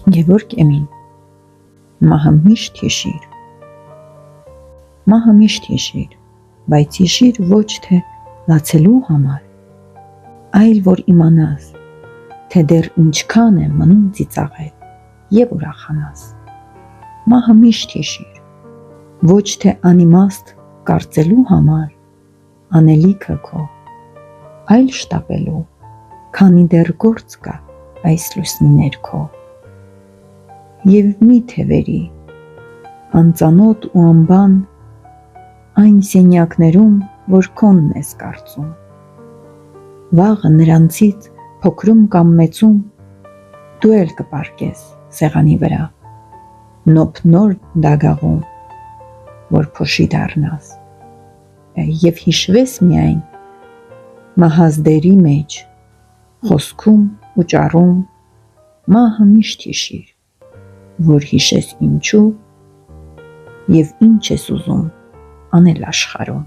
Գևորգ Էմին Մահը միշտ հիշիր։ Մահը միշտ հիշիր, բայց հիշիր ոչ թե լացելու համար, այլ որ իմանաս, թե դեռ ինչքան է մնում ծիծաղել և ուրախանաս։ Մահը միշտ հիշիր, ոչ թե անիմաստ կարծելու համար, անելիքը քո, այլ շտապելու, քանի դեռ գործ կա այս լուսնի ներքո։ Եվ մի թևերի, անծանոթ ու անբան, այն սենյակներում, որ քոնն ես կարծում, վաղը նրանցից փոքրում կամ մեծում, դու էլ կպառկես սեղանի վրա, նոփ-նոր դագաղում, որ փոշի դառնաս, և հիշվես միայն մահազդերի մեջ, խոսքում ու ճառում, մահը միշտ հիշիր, որ հիշես ինչու և ինչ ես ուզում անել աշխարհում։